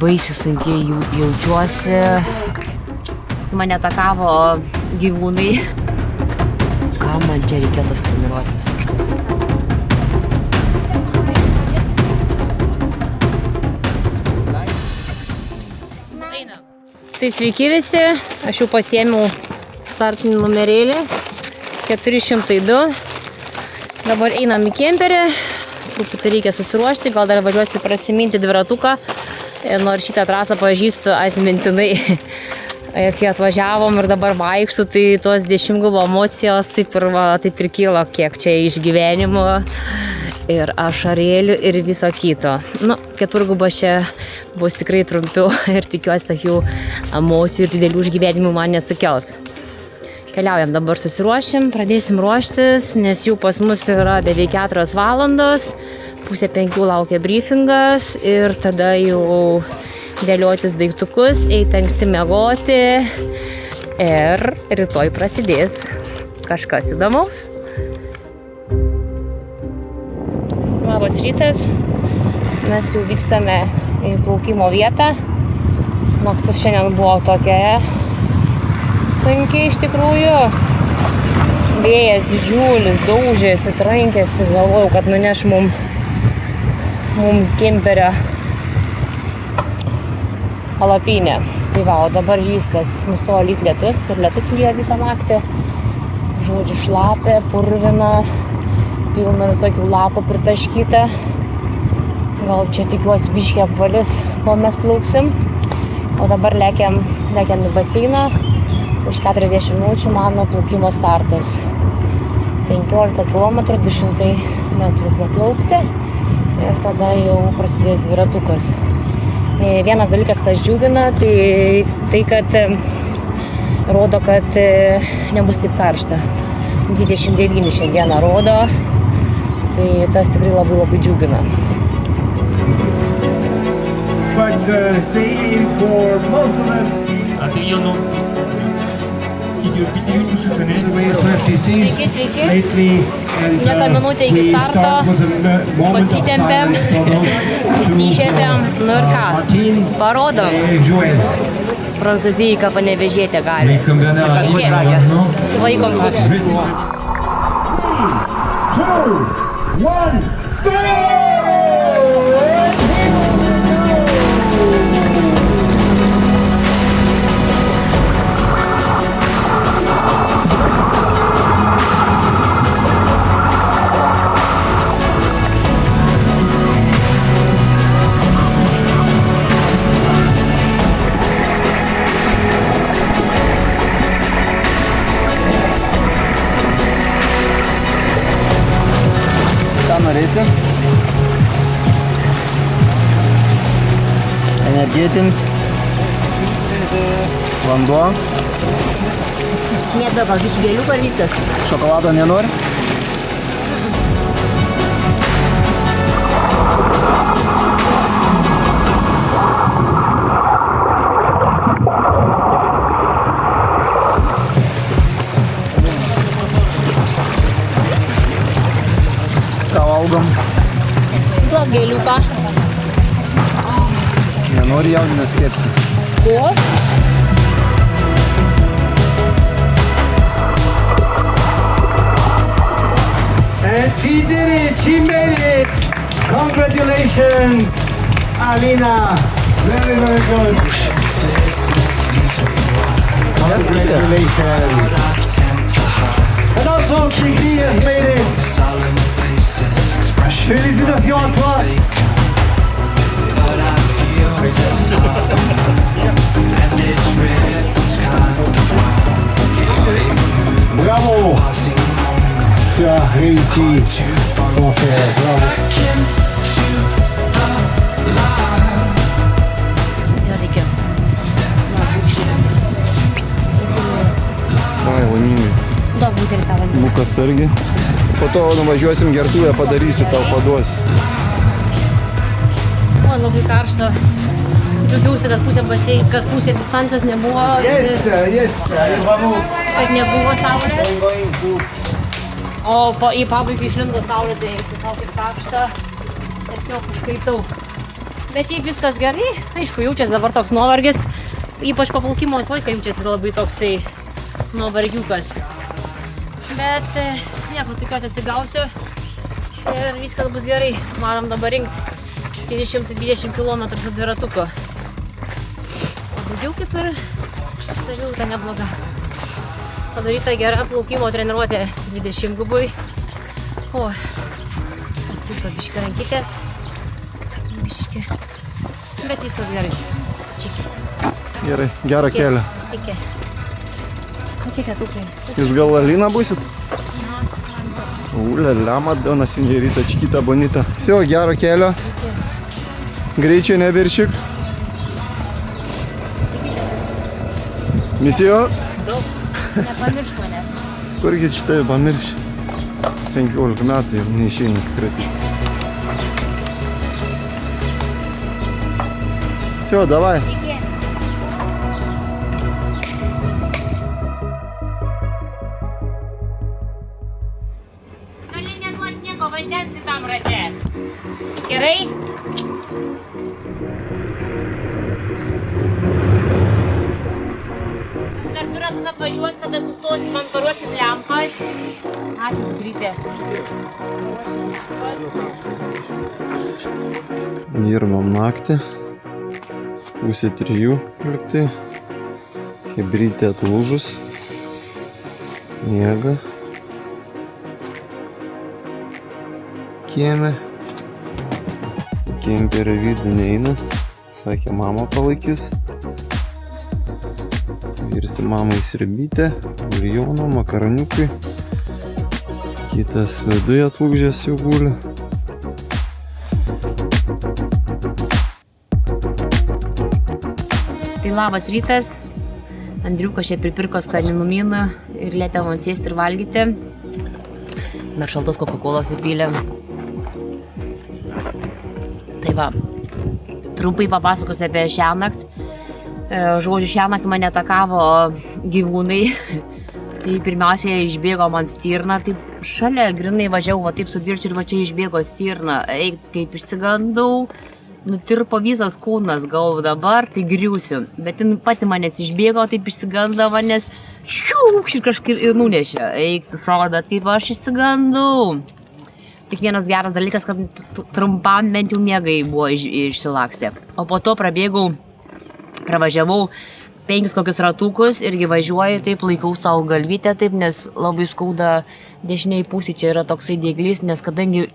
baisiai sunkiai jaučiuosi. Mane atakavo gyvūnai. Ką man čia reikėtų treniruotis? Tai sveiki visi, aš jau pasiėmiau startinį numerėlį 402. Dabar einam į kemperį, truputį reikia susiruošti, gal dar važiuosiu prasiminti dviratuką. Nors šitą trasą pažįstu atmintinai, kai atvažiavom ir dabar vaikštų, tai tos dešimtgubo emocijos taip ir kilo, kiek čia išgyvenimo ir ašarėlių ir viso kito. Keturguba čia bus tikrai trumpiau ir tikiuosi tokių emocijų ir didelių išgyvenimų man nesukels. Keliaujam, dabar susiruošim, pradėsim ruoštis, nes jau pas mus yra beveik 4 valandos, 4:30 laukia briefingas ir tada jau dėliotis daiktukus, eiti anksti miegoti ir rytoj prasidės kažkas įdomaus. Labas rytas, mes jau vykstame į plaukimo vietą. Naktis šiandien buvo tokia sunkiai iš tikrųjų. Vėjas didžiulis, daužėsi, trankėsi, galvojau, kad nuneš mum kemperio palapinę. Tai va, o dabar viskas nustojo lyt lietus ir lietus lyja visą naktį. Žodžiu, šlapė, purvina, pilna visokių lapų pritaškyta. Gal čia tikiuosi biškį apvalis, kol mes plauksim. O dabar lekiam į baseiną. Už 40 minučių mano plaukimo startas. 15 km, 200 metrų praplaukti. Ir tada jau prasidės dviratukas. Vienas dalykas, kas džiugina, tai kad rodo, kad nebus taip karšta. 29 šiandieną rodo, tai tas tikrai labai džiugina. But they for most of them. Adriano, qui nous soutenait. The race have deceased lately, and iki starto, pasitempėm, įsižiebėm, ir ką, parodom. Prancūzijai, ką Panevėžėte gali. Comme Bernard arrive maintenant. Laikom Je vais essayer. 3, 2, 1, go! Norėsi? Energetins. Vanduo. Nedaug, gal bišgėliuko ar viskas? Šokolado nenori? Valgom. Duok gėliuką. Nenori jaudinės kepsi. Ko? And she did it! She made it! Congratulations, Alina! Very good. Congratulations. And also Kiki has made it. Félicitations à toi. Bravo. Tu as réussi, mon cher. Bravo. Ai, laimingai. Duok butelį tą vandenį. Būk atsargi. Po to nuvažiuosim gertuvę, padarysiu, tau paduosiu. O, labai karšta. Džiaugiausi, kad pusė distancijos nebuvo. Yes, bravo. Kad nebuvo saulės. O į pabaigą išlindo saulė, tai tiesiog ir karšta. Tiesiog užkaitau. Bet šiaip viskas gerai, aišku, jaučiasi dabar toks nuovargis, ypač po plaukimo visą laiką jaučiasi labai toksai nuovargiukas. Bet nieko, tikiuosi atsigausiu ir viskas bus gerai. Varom dabar rinkti 220 km su dviratuku. O daugiau kaip ir saviauta nebloga. Padaryta gera plaukimo treniruotė 20 gubui. O, atsiūta biškį rankytės. Biškį. Bet viskas gerai. Čiki. Gerai, gerą kelią. Iki. Kokie tūkai? Jūs gal Alina būsit? Ulialia, Madonna, senjorita, čikita, bonita. Все, gero kelio. Greičio neviršyk. Misijo? Daug. Nepamiršk manęs. Kurgi šitai pamirš? 15 metų jau neišeina skratyti. Все, давай. Iki. Gali neduot nieko vandens į tam rate. Gerai? Dar du ratus apvažiuosi, tada sustosi, man paruošit lempas. Ačiū, Dukrytė. Dirbam naktį. Pusė 3 liktai. Chebrytė atlūžus. Miega. Kieme. Kemperio vidų neina. Sakė, mama palaikys. Virsti mamai sriubytę, buljoną, makaroniukai. Kitas viduje atlūžęs jau guli. Tai labas rytas. Andriukas čia pripirko skaninumyną ir liepė man sėsti ir valgyti. Dar šaltos Coca-Colos įpylė. Tai va, trumpai papasakosiu apie šiąnakt. Žodžiu, šiąnakt mane atakavo gyvūnai. Tai pirmiausia išbėgo man stirna, taip šalia grinai važiavau, va taip su dvirčiu ir va čia išbėgo stirna. Eik, kaip išsigandau, nutirpo visas kūnas, galvoju dabar, tai griūsiu. Bet jin pati manęs išbėgo, taip išsigando manęs, ir kažkaip ir nunešė. Eik, tu savo, bet kaip aš išsigandau. Tik vienas geras dalykas, kad trumpam bent jau miegai buvo išsilakstę. O po to pravažiavau 5 kokius ratukus irgi važiuoju, taip laikau savo galvytę, taip, nes labai skauda dešiniai pusė, čia yra toksai dieglys, nes kadangi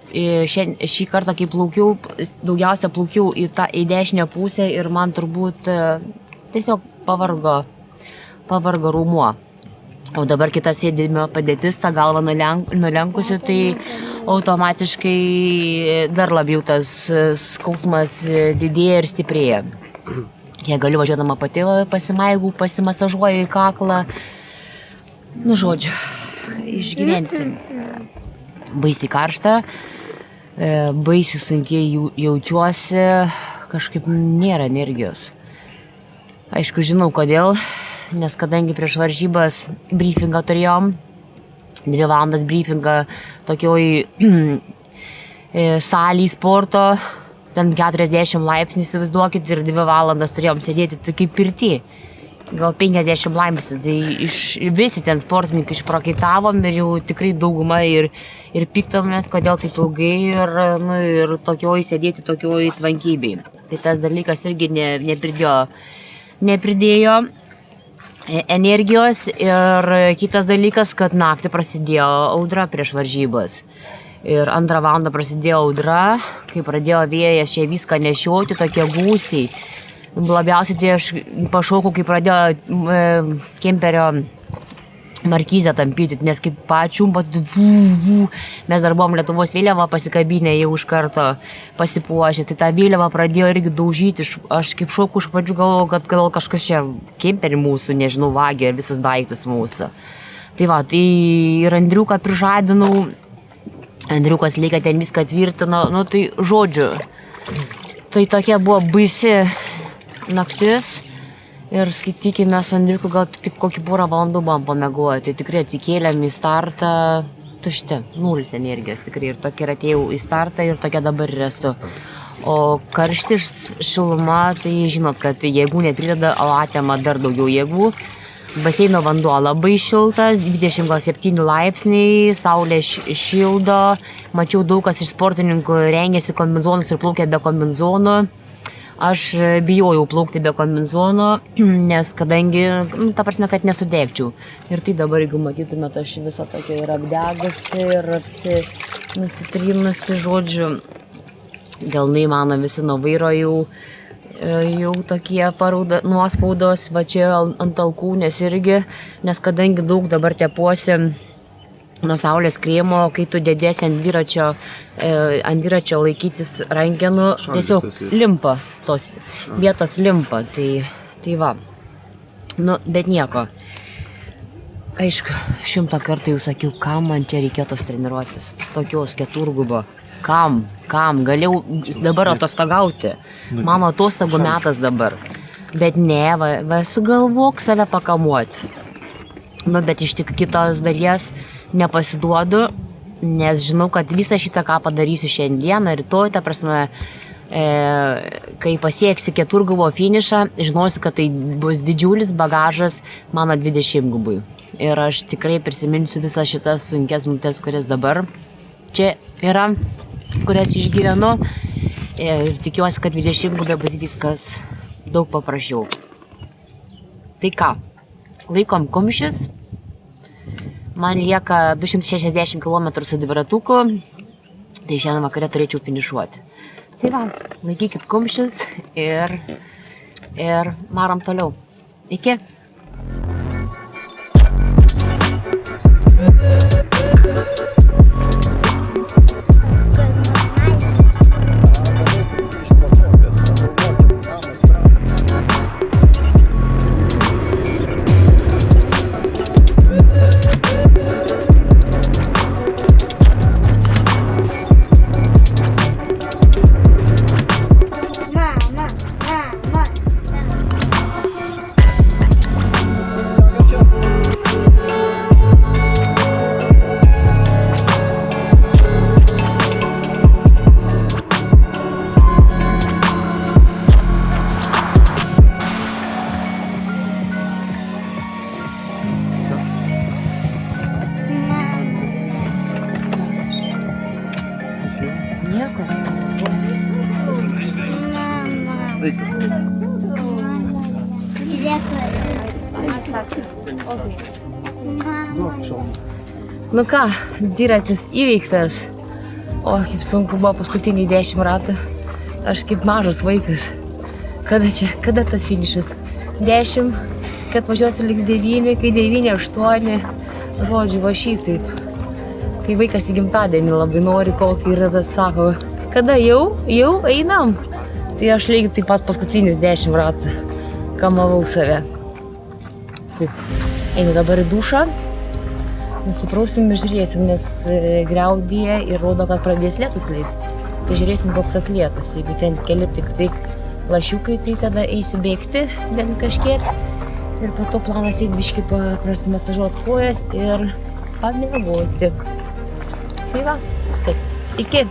šį kartą, kai plaukiau, daugiausia plaukiau į dešinę pusę ir man turbūt tiesiog pavargo raumuo. O dabar kita sėdimo padėtis, ta galva nulenkusi, tai automatiškai dar labiau tas skausmas didėja ir stiprėja. Jei galiu važiuodama pati pasimaigau, pasimasažuoju į kaklą. Nu, žodžiu, išgyvensim. Baisiai karšta, baisiai sunkiai jaučiuosi, kažkaip nėra energijos. Aišku, žinau kodėl, nes kadangi prieš varžybas briefingą turėjom, 2 valandas briefingą tokioj salėj sporto, ten 40 laipsnių įsivaizduokit ir 2 valandas turėjom sėdėti tokiai pirty. Gal 50 laipsnių, tai visi ten sportininkai išprakaitavom ir jau tikrai dauguma ir piktomės, kodėl taip ilgai ir sėdėti tokioj tvankybei. Tai tas dalykas irgi nepridėjo energijos ir kitas dalykas, kad naktį prasidėjo audra prieš varžybas. Ir 2 valandą prasidėjo audra, kai pradėjo vėjas čia viską nešioti, tokie gūsiai. Labiausiai tai aš pašaukau, kai pradėjo kemperio markizę tampyti, nes kaip pačiumpat, mes dar buvom Lietuvos vėliavą pasikabinę jau iš karto pasipuošę, tai tą vėliavą pradėjo irgi daužyti, aš kaip šaukau iš pradžių galvojau, kad gal kažkas čia kemperį mūsų, nežinau, vagė visus daiktus mūsų. Tai va, tai ir Andriuką prižadinau, Andriukas laiką ten viską tvirtino, nu tai žodžiu, tai tokia buvo baisi naktis ir skaitykime su Andriuku gal tik kokį porą valandų buvom pamiegoję, tai tikrai atsikėlėm į startą, tušti, 0 energijos tikrai ir tokia atėjau į startą ir tokia dabar ir esu. O karštis šiluma, tai žinot, kad jėgų neprideda, o atema dar daugiau jėgų. Baseino vanduo labai šiltas, 27 laipsniai, saulė šildo. Mačiau daug kas iš sportininkų rengėsi kombinzonus ir plaukė be kombinzonų. Aš bijojau plaukti be kombinzono, nes kadangi, ta prasme, kad nesudegčiau. Ir tai dabar, jeigu matytumėte, aš visą tokia ir apdegusi, ir nusitrynusi, žodžiu. Delnai mano visi nuo vairo jau tokie nuospaudos, va čia ant alkūnės irgi, nes kadangi daug dabar tepuosi nuo saulės kremo, kai tu dėdėsi ant dviračio laikytis rankenų, tiesiog limpa, tos vietos limpa, tai va. Nu, bet nieko. Aišku, 100 kartų jau sakiau, kam man čia reikėjo tos treniruotis, tokios keturgubo. Kam, galėjau dabar atostogauti, mano atostogų metas dabar, bet ne, va sugalvok save pakamuoti. Nu, bet iš tik kitos dalies nepasiduodu, nes žinau, kad visą šitą, ką padarysiu šiandieną, rytoj, ta prasme, kai pasieksi keturgubo finišą, žinosiu, kad tai bus didžiulis bagažas mano 20-gubui. Ir aš tikrai prisiminsiu visas šitas sunkes minutes, kurias dabar čia yra, kurias išgyvenu, ir tikiuosi, kad 20-gubė bus viskas daug paprasčiau. Tai ką, laikom kumščius, man lieka 260 km su dviratuku, tai šiandien vakare turėčiau finišuoti. Tai va, laikykit kumščius ir varom toliau. Iki. Nieko. Nu ką, dviratis įveiktas. O, kaip sunku buvo paskutiniai 10 ratų. Aš kaip mažas vaikas. Kada tas finišas? 10, kad važiuosiu liks 9, kai 9, 8. Žodžiu, va šitaip. Kai vaikas į gimtadienį labai nori, kokį yra tas sako, kada jau einam. Tai aš lygiai taip pat paskutinis 10 ratų kamavau save. Einu dabar į dušą, nusiprausim ir žiūrėsim, nes griaudyje ir rodo, kad pradės lietus lyti. Tai žiūrėsim, koks tas lietus. Jeigu ten keli tik lašiukai, tai tada eisiu bėgti bent kažkiek. Ir po to planas eiti biškį prasimasažuoti kojas ir pamiegoti. Tai va, viskas. Iki.